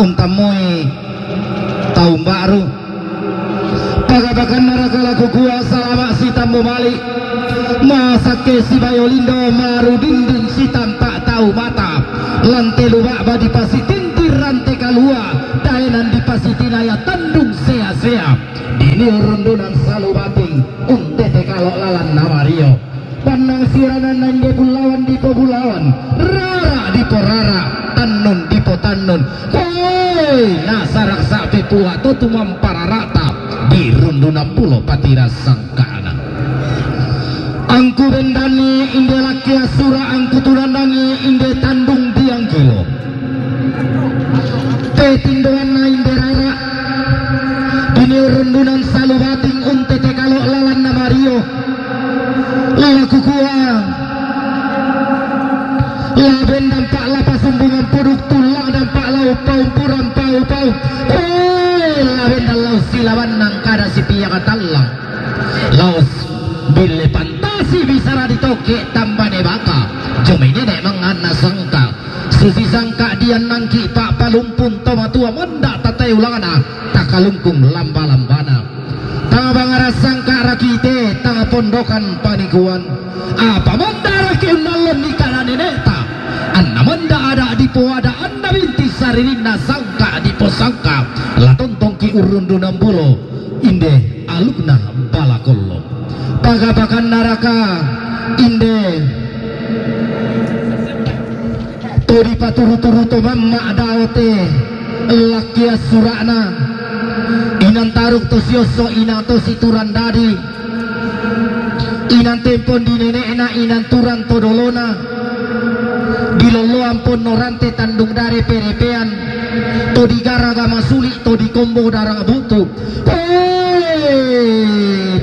untamoy tahun baru pagabakan naraka laku kuasa lama si tambo balik masake si bayolindo maru dinding si tampak tahu mata lantai luak badi pasi tintir rantai kalua daenan di pasi tinaya tandung sea-sea dini rundunan salu bating untete kalau lalan namario pandang siranan nangge bulawan di pobulawan rara di porara tanun di potanun hoi nasarak sapi puak tutu mampararata di rundunan pulau patira sangkana angku bendani inde laki asura angku tulandangi inde tandung tiang kilo petindoan na inde rara dini rundunan salu bating untete kalau lalan namario laku kuang laben dampak lapas sumbungan puduk tulang dampak lau pau puran pau pau laben dalau silawan nang kada si pia katalang laos bile pantasi bisa ditoke tambah debaka jomai nenek mengana sangka susi sangka dia nangki pak palumpun toma tua mendak tatai ulangana takalungkung lamba-lambana tanga bangara sangka rakite tanga pondokan panikuan apa menda raki unalon di kanan neneta anna menda ada di po ada anna binti saririna sangka di posangka latontong ki urundu nambulo inde alugna balakollo pagabakan naraka inde tori paturu-turu mamma daote lakia surana inan taruk to sioso inan to situran dadi inan tempon di nenekna inan turan to dolona di loloan pon norante tandung dari perepean to di garaga masulik to di kombo darang butu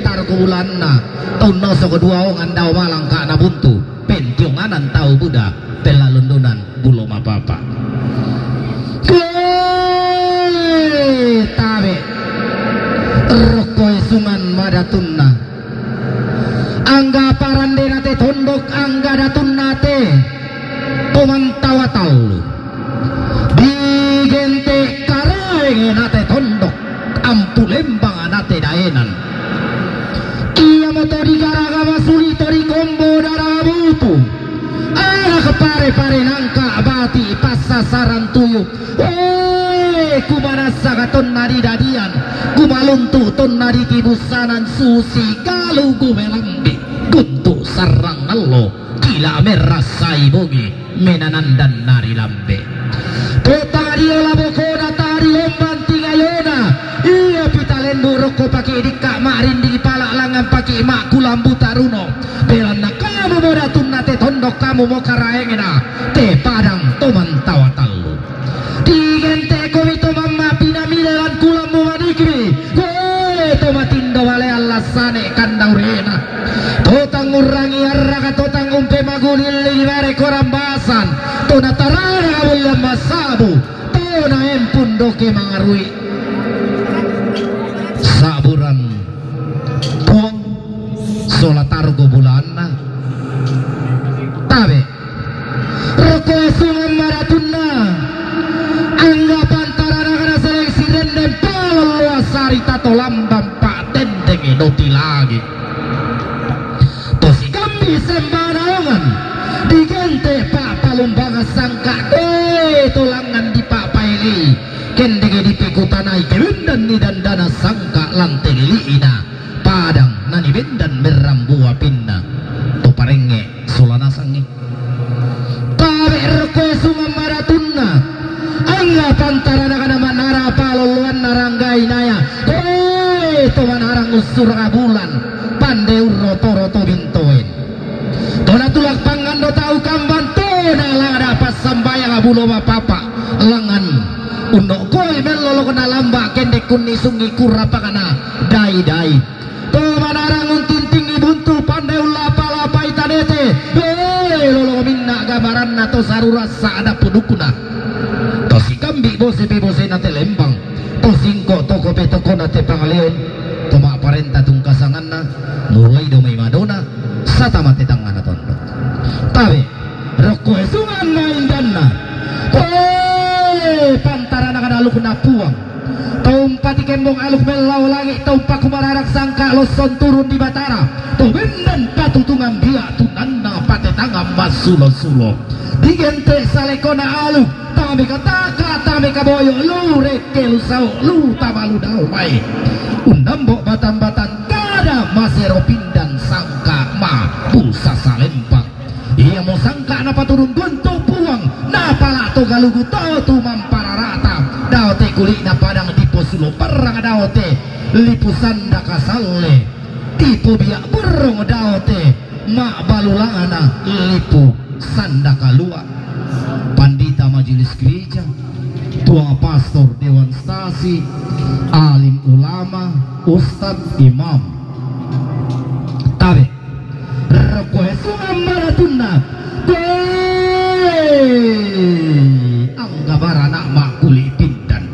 taruh bulanna tahun noso kedua ongan daw malang ka na buntu pentionganan tau buda pela lundunan bulom apa-apa tabe rokoy suman madatunna angga parande nate tondok angga datun nate pemantawa taulu digente kareng nate tondok ampu lembang nate daenan iya moto di garaga masuli tori kombo darah butu ala kepare-pare nangka bati pasasaran tuyuk kumanasa katon nari dadian kumaluntu ton nari kibusanan susi galu gumelambi guntu sarang nallo gila merasai bogi menanandan nari lambe petario labokoda tari omban tingayona iya pitalendo roko pake dikak marin di palak langan pake mak kulambu taruno belana kamu moda tunnate tondok kamu mau karaengena te padang toman tawa tallu digente komito mamma pinamilan kulambu manikmi tomatindo wale alasane kandang rena totang urangi arraga totang umpe magulil libare korambasan tona tarara wala masabu tona empundoke mangarui saburan puang solatargo bulanna tabe roko sungan maratunna anggapan tarana seleksi rendem palo sarita tolambang pak tendeng edoti lagi tosi kambi sembarangan digente pak palumbang sangka tolangan di pak paili kendenge di pikutanai kebendan ni dandana sangka lanteng liina padang nani bendan merambua pinna to parenge solana sangi tabe reko sunga maratunna angga pantara kana manara paloluan naranggai naya to manarang usur bulan pande roto-roto bintoen tona tulak pangan do tau kamban tona lada pas sambayang abulo papa langan undok koy melolo kena lamba kende kunni sungi kurapa kana dai to manarang untinting ibuntu pandai ulapa-lapa itanete lolo minna gambaran nato sarurasa ada pudukuna to si kambi bose nate lembang to singko toko petoko nate pangaleon to ma parenta tung kasanganna mulai do may madona sa tamate tangana tondo tabe roko esungan na indanna pantara na aluk na puang Tumpati kembong aluk belau langit tumpa kumararak sangka loson turun di batara tubendan patutungan dia tunanna patetanga masulo-sulo digente salekona aluk tami kataka tami kaboyo lu reke lu sau lu tamalu daumai undambok batan-batan kada masero pindan sangka ma pulsa salempang ia mau sangka napa turun guntung puang napa lato galugu tu mampara rata daote kulit na padang tipu sulo perang daote lipu sanda kasale tipu biak berong daote mak balulangana lipu sanda kalua pandita majelis gereja tua pastor dewan stasi alim ulama ustadz imam tabe rekoe sungan maratuna anggabara nak makuli pindan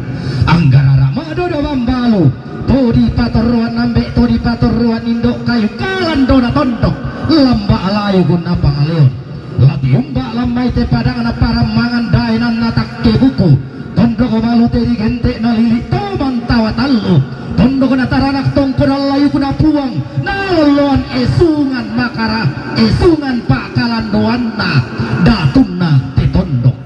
anggarara madoda bambalu todi patoruan nambe todi patoruan indok kayu kalan dona tondok lamba alayu guna pangaleon lati umbak lambai te padang na para mangan dainan natak ke buku tondok malu teri gente na lili tomang tawa talu tondok na taranak tongko na layu kuna puang naloloan esungan makara esungan pakalan doanna datunna te tondok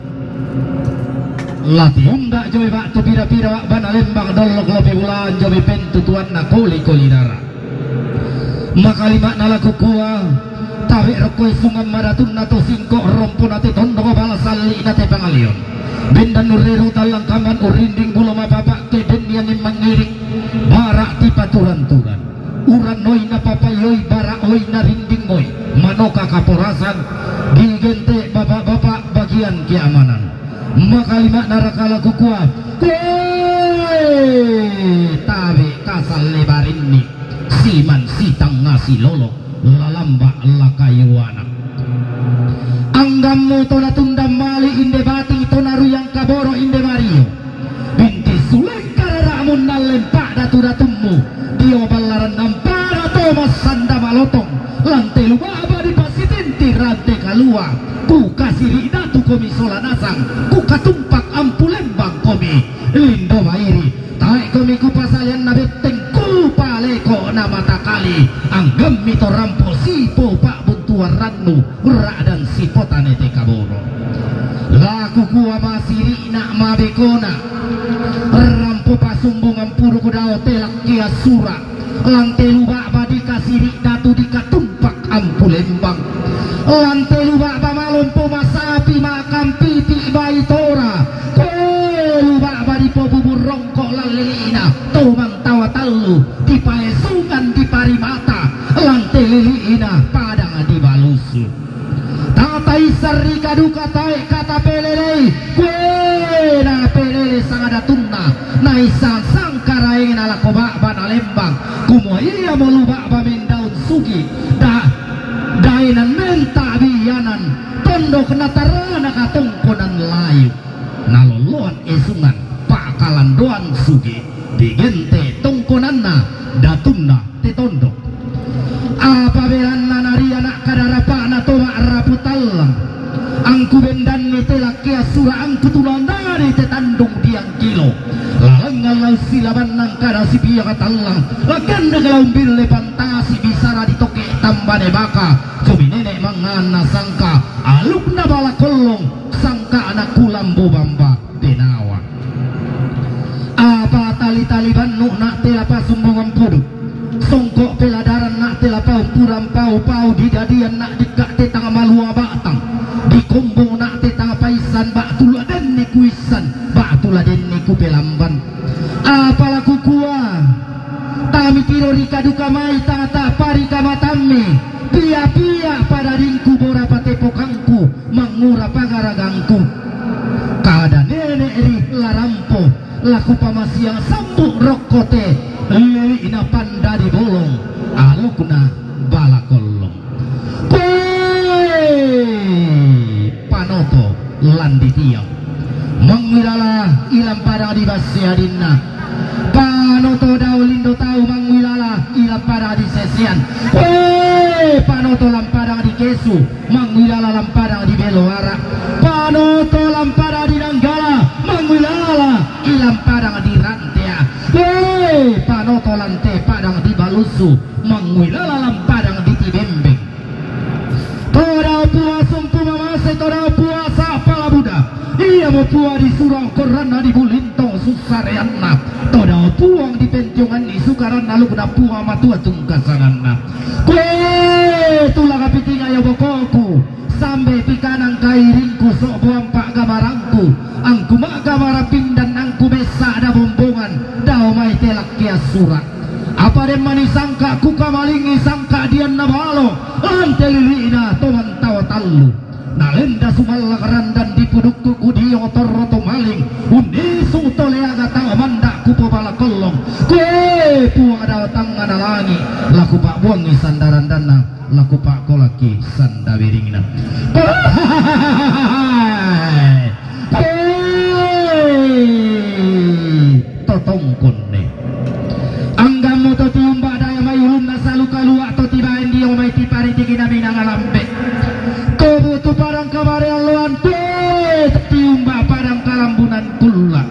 lati umbak joy bak tu pira-pira bak banalembang dolok lope ulan joy pentu tuan na koli dara makalimak nalaku kuah tawe rekoi sungan maratun nato singkok rompo nate tondok balas sali nate pangalion bendan nuriru talang kaman urinding buloma babak keden yang mengiring barak di paturan-turan uran noi na papayoi barak oi na rinding moi manoka kaporasan digente bapak-bapak bagian keamanan makalimak narakala kukuat tawe kasal lebarinni siman sitang ngasi lolo lalamba lakayuana anggammu tona tunda mali inde bati tona ruyang kaboro inde mario binti sulek kararamun nalempak datu-datummu dia balaran nampara tomas sanda malotong lantai lupa abadi pasitinti rantai kalua ku kasiri datu komi solanasang ku katumpak ampulembang komi lindo mairi taik komi ku pasayan nabeteng ku paleko na mata kali anggam mito rampo sipo pak buntuan rannu rak dan sipotane te kaboro laku kuwa masiri nak mabekona rampo pasumbungan puru kudao telak kia sura lantai lubak badi kasiri datu dikatumpak ampulembang lantai lubak bamalompo masapi makam pipi bayi tora lubak badi po bubur rongkok lalilina tomang tawa talu di paesungan di parimata lantai lilina padang di balusu tatai sari kaduka tae kata pelele na pelele sangada tunna naisan sangkaraeng ala kobak banalembang kumo iya molubak bamen sugi dainan menta biyanan tondok natarana katongkonan layu naloloan esungan pakalan doan sugi digente tongkonanna datunna te tondok apabelan nanari anak kadarapa na toma raputallang angku bendan ni telakia sura angku tulandari te tandung diang kilo lalang silaban nang kada si pia katallang lakan nagalau bille pantasi bisara ditoke tambane baka cobi nenek mangana sangka aluk na bala kolong sangka anak kulambo bamba denawa apa tali-tali banu nak telapa sumbungan pudu songkok peladaran nak telapau puram pau didadian nak dikak tetang malua batang dikombong nak tetang paisan bak tuladen ni kuisan bak tuladen ni kupelamban apalaku kuah tami tiro rika duka mai tata pari kamatami pia-pia pada ringku bora patepokangku mangura pagaragangku kada nenek ri larampo laku pamasiang sambuk rokote ina panda di bolong alukna balakolong panoto landi tiang mangwilala ilam padang di basiadinna panoto daulindo tau mangwilala ilam padang di sesian panoto lampadang di kesu mangwilala lampadang di beloara panoto lampadang di nanggala mangwilala ilam pasu mangwilalalam padang ditibembeng todau puasung pumamase todau puasa pala Buddha ia mau puas di surau korana di bulintong susareanna todau puang di pentiongan di sukaran lalu kena puang matua tungkasanganna kue tulang kapiting ayo bokoku sampai pikanang kairingku sok buang pak gamarangku angku mak gamaraping dan angku besa ada bombongan dau mai telak kia surat apa den mani sangka ku kamalingi sangka dian nabalo antelilina toman tawa tallu nalenda sumalla karandan dipudukku kudio torroto maling unisu toleaga tawa mandak kupo bala kolong kue puang ada tangan alangi laku pak buangi sandaran dana laku pak kolaki sandawiringna totongkon ne anggamu to tiumba daya mayulun nasalu kalua to tibain dia mai tipari tigina minang alambe kebutu parang kamari aluan tiumba parang kalambunan kulla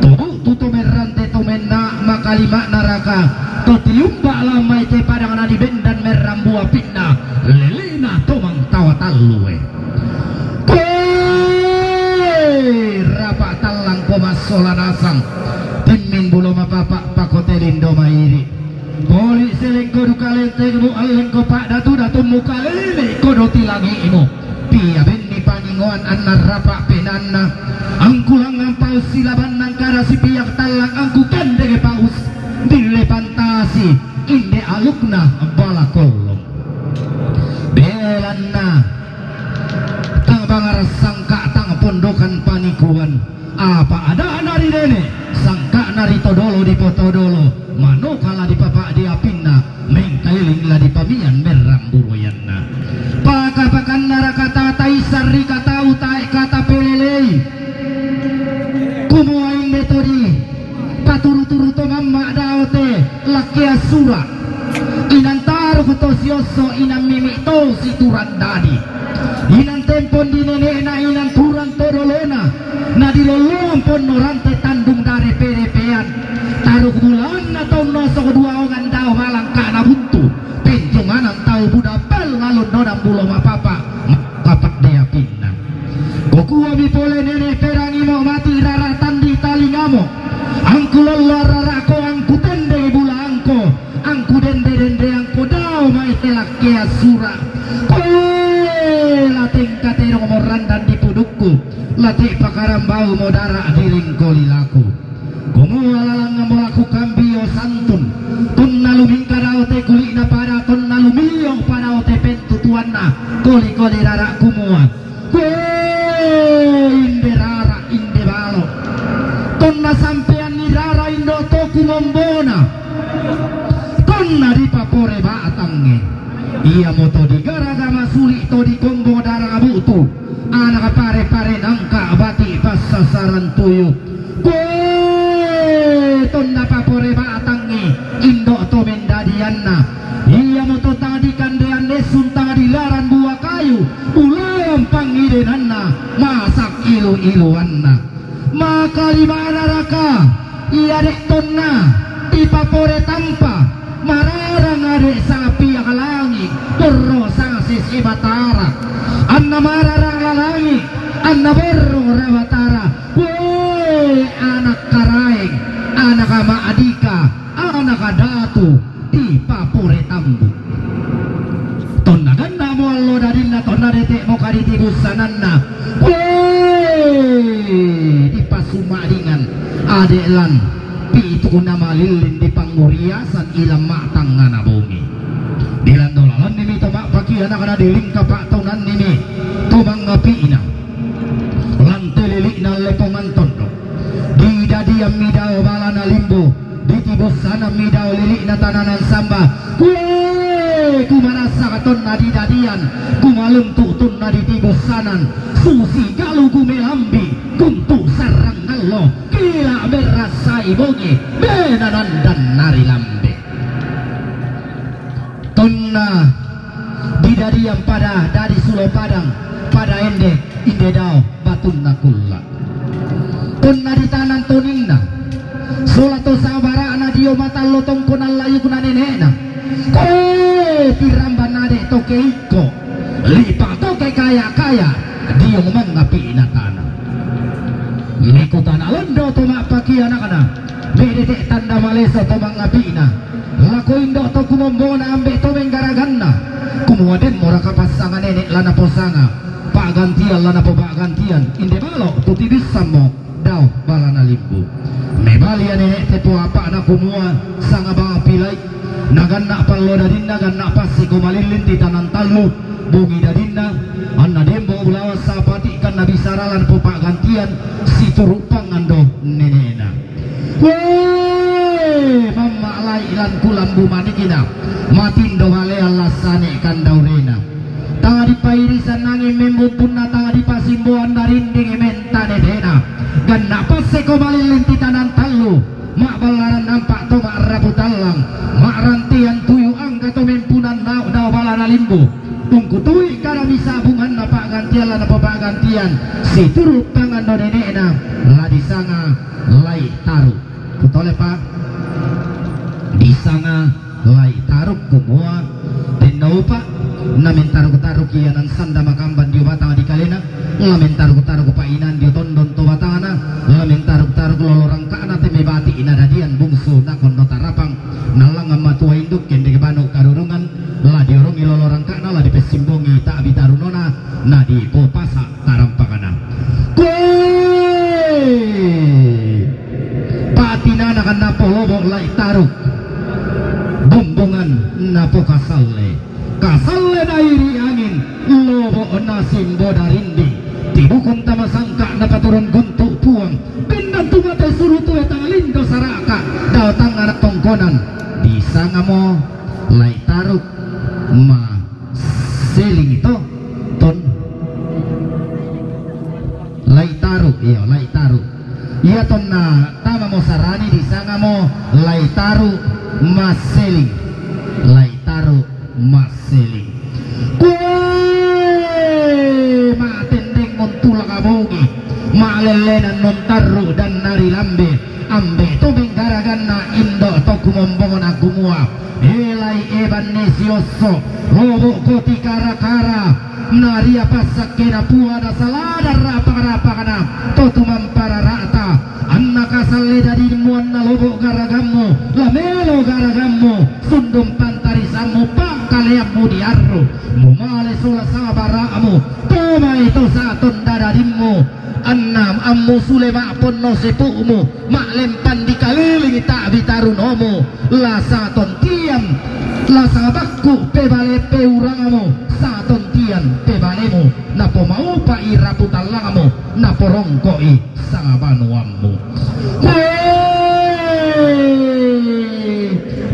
tubuh to merante to menna makalima naraka to tiumba lamai te padang nadi bendan merambua pinna lelina tomang tawa talue rapak talang komasola nasang timin bulo mapapak pakoterindo mairi polik selengko dukalente mu alengko pak datu muka lele kodoti lagi imu pia benni paningoan anna rapak penanna angkulang ngampau silaban nangkara si piak talang angku kandege paus dile fantasi inde alukna bala kolong belanna tang bangar sangka tang pondokan panikuan apa ada nari dene sangka nari todolo di potodolo manokala di papa dia pinna mengkailing la di pamian meramburoyanna pakapakan narakata taisari kata utai kata pelelei kumuaing metodi paturu-turu to mamma daote laki asura inantaru kutosioso inam mimi to situran dadi inan tempon di nenek na inan turang todolona na dilolong pon norante tandung dari perepean taruh bulan atau noso kedua orang dao malang kana buntu penjongan ang tau budak pel ngalun nodam bulo mapapa kapak dia pinang goku abi pole nenek perangi mau mati raratan di talingamo angku lelar rarako angku tende bula angku dende angku dao mai telak kia sura latih katero moran dan dipudukku latih pakaram bau modara diringko lilaku kumu alalang ngamolaku kambio santun tun naluming kadao te kulik na pada tun nalumiyong padao te pentutuan na kuli rara kumua inde rara inde balo tun na sampean ni rara indo toku mombona tun na dipapore baatangge iya moto di gara-gara sulit to di kombo darah abutu anak pare-pare nangka bati pas sasaran tuyu tunda papore batangi indo to mendadianna iya moto tadi kandean lesun tanga dilaran buah kayu ulam pangidenanna masak ilu-iluanna maka lima raka iya dek tonna di papore tanpa mararang adek sapi yang langi turro sang sisi batara anna mararang lalangi anna berro rawatara woi anak karaeng anak ama adika anak adatu di papure tambu tonna ganda mo allo dadinna tonna detek mo kaditi busananna woi di pasuma ringan adek lan itu nama lilin di panguriasan ilam matang ngana bumi dilan dolalan nimi tomak paki anak ana diling kapak taunan nimi tomang ngapi ina lantai lilik na lepongan tondo di dadiam midao balana limbo di tibus sana midao lilik na tananan samba ku marasa katon na di dadian ku malum tutun na di tibus sanan susi galu ku melambi kuntu sarang ngalo kila berasa ibongi benanan dan nari lambe tonna di dadiam pada dari sulo padang pada ende inde dao batun nakulla tonna di tanan toningna solato sabara ana dio mata lotong konal layu kuna nenena piramban ade toke iko lipa toke kaya diong mengapi natana ikutan alondo to mapaki anak-anak bedete tanda malesa to mengapi na lako indo to kumombona ambe to menggaraganna kumuaden mora kapasangan nenek lana posanga pak gantian lana po pak gantian inde balok tu tibis samo daw balana limbu mebalia nenek tepo apa na kumua sanga bang pilai naganna pallo dadinna ganna pasi kumalilin di tanan talu bungi dadinna anna dembo ulawa sapati kan nabi saralan po pak gantian si turupang ando nenena mamma alai ilan kulan bumanikina matindo bale alasane kandaurena tadi pairisan nangin membupunna tadi pasimboan darinding mentane dena ganna passe kumalilin di tanan talu mak balaran nampak to mak rabutalang mak rantian tuyu angka to mempunan daw balana limbu tungku tui kada bisa bungan na pak gantian lana pak gantian si turut tangan do nenekna ladi sanga lai taru putole pak di sanga lai taru kumua tenau pak namin taru kianan sanda makamban dio batang di kalena lamin taru painan dio tondon to batangana lamin taru lolorang kana teme bati inadadian bungsu nakon do tarapang nalang matua induk kende banu karurungan la diorongi lolorang kana la dipesimbongi tak bitarunona na di popasa tarampakana patina nakan napo lobok lai taru bumbungan napo kasalle dairi angin lobo nasimbo darindi tibukun tama sangka napaturun guntuk puang pindan tumate surutu etang lindo saraka datang anak tongkonan bisa ngamo lai taruk ma seling itu ton lai taruk iya ton na tama mo sarani bisa ngamo lai taruk ma seling maseling matendeng montula kabogi malelenan nontaru dan nari lambe ambe to benggaraganna indo to kumombongon agumua elai eban nesioso robo koti kara naria pasakena puada salada rapa kana to tumampara rata anna kasalle dari muanna lobo garagamu lamelo garagamu sundum pantari samu kaliamu diarro mumale sola sabaramu toma itu satun dadarimu annam ammu sulema ponno sepumu mak lempan di kaliling tak bitarun homo la saton tiam la sabakku pebale peurangamu saton tian pebalemu napo mau pa iraputallangamu napo rongkoi sangabanuammu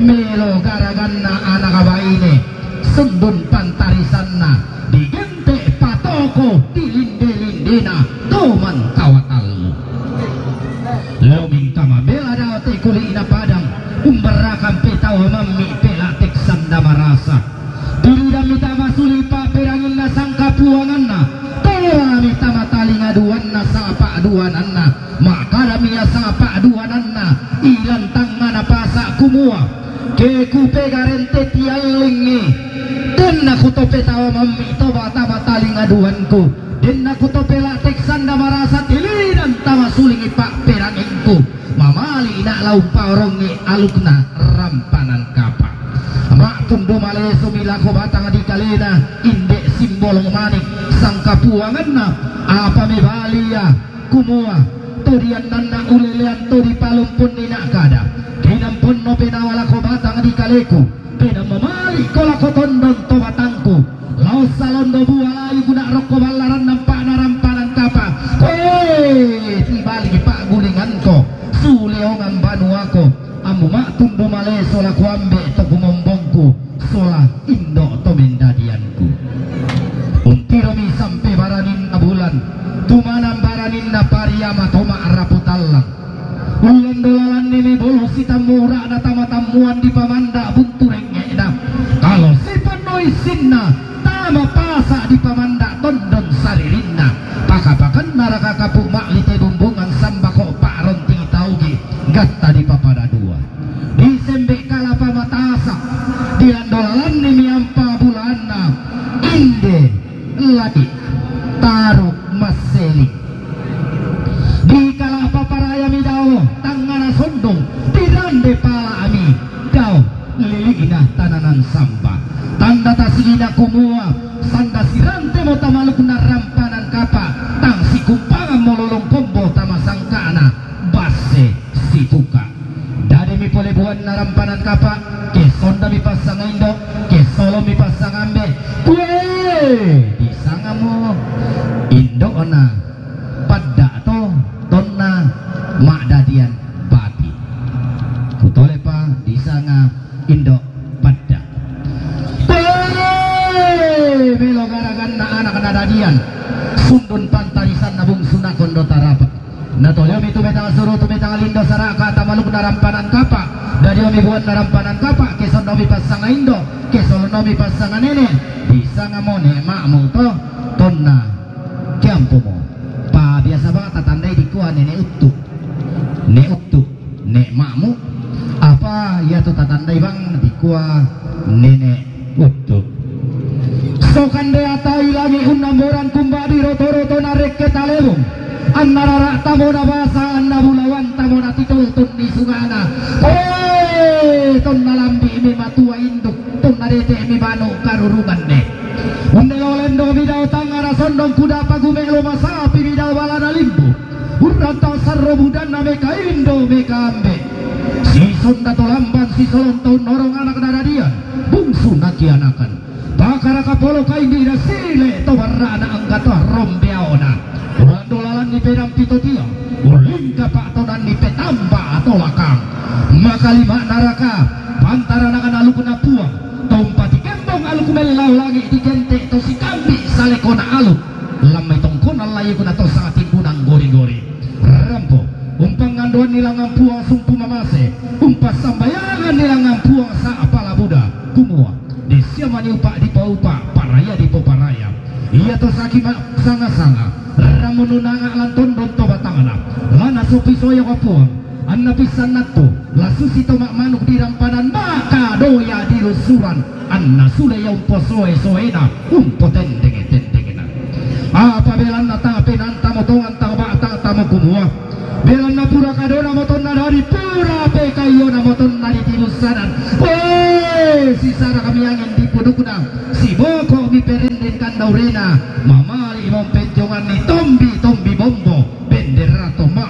melo garaganna anak abaine sundun pantarisanna digente patoko dilinde-lindena toman kawatal loming kama bela daote kuli ina padang umbarakan petau mami pelatek sanda marasa dilidam mitama sulipa perangin na sangka puanganna tera mitama taling aduanna sapa aduananna makadamia sapa aduananna ilan tangana pasak kumua keku pegarente tialingi dan aku tope tawa mami toba taba taling aduanku dan aku tope latek sanda marasa tili dan tawa sulingi pak peranginku mamali nak laumpa orongi alukna rampanan kapak mak tundo male sumilako batang di kalena indek simbolong manik sangka puanganna apa mebalia kumua todian nanda ulelean todi palumpun nina kada kinam pun no penawala ko batang di kaleku pedang memali kola ko tondon to batangku lau salondo bualai guna rokko balaran nampak narampanan kapa tibali pak gulinganko suleongan banuako amu mak tumbo male sola kuambe to kumombongku sola indo to mendadianku untiromi sampai baranin bulan tumanam baranin na pariyama toma araputallang ulan dolalan nini bolu sita murah na tamatamuan di pamanda buntureng ngeda kalau si penoi sinna tama pasa di pamanda tondon saririnna pakapakan naraka kapuk maklite bumbungan sambako pak ronting taugi gatta di papada dua di sembek kalapa matasa di Natolyo mi tumetang suru tumetang lindo saraka tamaluk narampanan kapa. Dari mi buat narampanan kapa keson nomi pasangan indo, keson nomi pasangan nene. Bisa ngamone makmu to tonna kiampu mo. Pa biasa banget tatandai di kuah nenek utuk. Nek utuk, nek makmu apa ya tuh tatandai bang di kuah nenek utuk. Sokan dea tai lagi unamuran kumbadi roto-roto narek ketalebung. Annara tamona basa anna bulawan tamona titul tunni sungana. Ton nalambi mi matua induk ton narete mi bano karurungan ne. Unde olendo bidau tangara sondong kuda pagume lo masapi bidau balana limbu. Urranta sarro budana meka indo meka ambe. Si sonda tolamban si solonton norong anak daradian. Bungsu nakianakan. Bakara kapolo kaindi da sile to warana anggato rombeaona. Dolalan ni pedang pito tiang ulingka pak tonan ni petamba atau lakang maka lima naraka pantara nakan alu kena puang tompati kembong alu kumelau lagi di gente to si kambi sale kona alu lamai tongkona layu kuna to sangat gunang gori-gori rampo umpang nganduan nilangan puang sumpu mamase umpas sambayangan nilangan puang sa apala buda kumua di siamani upak di paupa paraya di poparaya iya to sakit sanga-sanga ramununanga lanton donto batangana lana sopi soya wapuang anna pisan natto lasu sito mak manuk di rampanan maka doya di lusuran anna sule yang posoe soena tendenge apa belana tapi nanta motongan tabata tamu kumua belana pura kadona motonna dari pura pekayona motonna di tilusanan sisara kami angin di pudukudang si boko mi perenden kandaurena mamali imam penjongan ni tombi bombo bendera toma